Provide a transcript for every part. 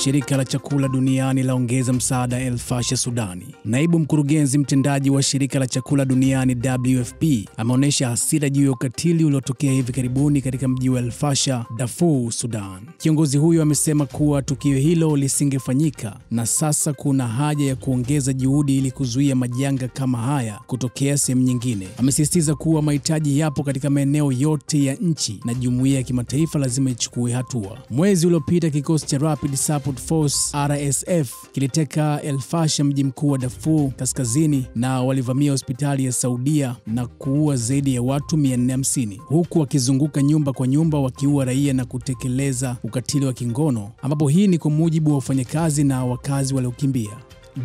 Shirika la chakula duniani laongeza msaada El Fasher Sudani. Naibu mkurugenzi mtendaji wa shirika la chakula duniani WFP ameonyesha hasira juu ya ukatili uliotokea hivi karibuni katika mji wa El Fasher, Darfur, Sudan. Kiongozi huyo amesema kuwa tukio hilo lisingefanyika na sasa kuna haja ya kuongeza juhudi ili kuzuia majanga kama haya kutokea sehemu nyingine. Amesisitiza kuwa mahitaji yapo katika maeneo yote ya nchi na jumuiya ya kimataifa lazima ichukue hatua. Mwezi uliopita kikosi cha Rapid Support Force RSF kiliteka El Fasher, mji mkuu wa Darfur Kaskazini, na walivamia hospitali ya Saudia na kuua zaidi ya watu 450 huku wakizunguka nyumba kwa nyumba wakiua raia na kutekeleza ukatili wa kingono, ambapo hii ni kwa mujibu wa wafanyakazi na wakazi waliokimbia.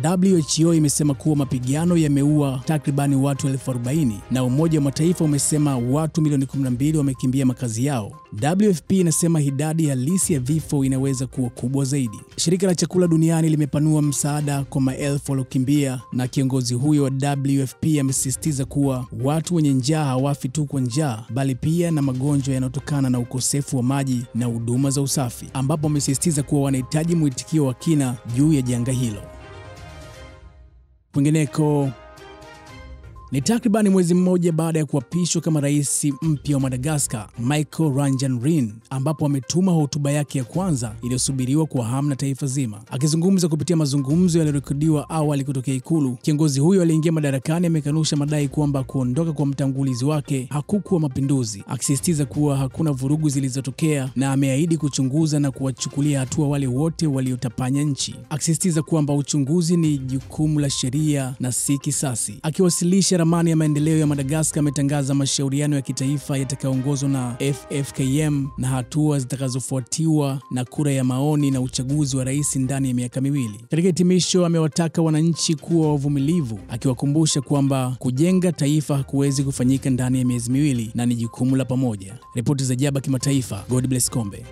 WHO imesema kuwa mapigano yameua takribani watu 40,000 na Umoja wa Mataifa umesema watu milioni 12 wamekimbia makazi yao. WFP inasema idadi halisi ya vifo inaweza kuwa kubwa zaidi. Shirika la chakula duniani limepanua msaada kwa maelfu waliokimbia, na kiongozi huyo wa WFP amesisitiza kuwa watu wenye njaa hawafi tu kwa njaa bali pia na magonjwa yanayotokana na ukosefu wa maji na huduma za usafi, ambapo amesisitiza kuwa wanahitaji mwitikio wa kina juu ya janga hilo. Kwingineko, ni takribani mwezi mmoja baada ya kuapishwa kama rais mpya wa Madagascar, Michael Randrianirina, ambapo ametuma hotuba yake ya kwanza iliyosubiriwa kwa hamu na taifa zima. Akizungumza kupitia mazungumzo yaliyorekodiwa awali kutokea ikulu, kiongozi huyo aliingia madarakani amekanusha madai kwamba kuondoka kwa mtangulizi wake hakukuwa mapinduzi, akisisitiza kuwa hakuna vurugu zilizotokea na ameahidi kuchunguza na kuwachukulia hatua wale wote waliotapanya nchi, akisisitiza kwamba uchunguzi ni jukumu la sheria na si kisasi. Akiwasilisha ramani ya maendeleo ya Madagascar, ametangaza mashauriano ya kitaifa yatakayoongozwa na FFKM na hatua zitakazofuatiwa na kura ya maoni na uchaguzi wa rais ndani ya miaka miwili. Katika hitimisho, amewataka wananchi kuwa wavumilivu, akiwakumbusha kwamba kujenga taifa hakuwezi kufanyika ndani ya miezi miwili na ni jukumu la pamoja. Ripoti za Jaba Kimataifa, God Bless Kombe.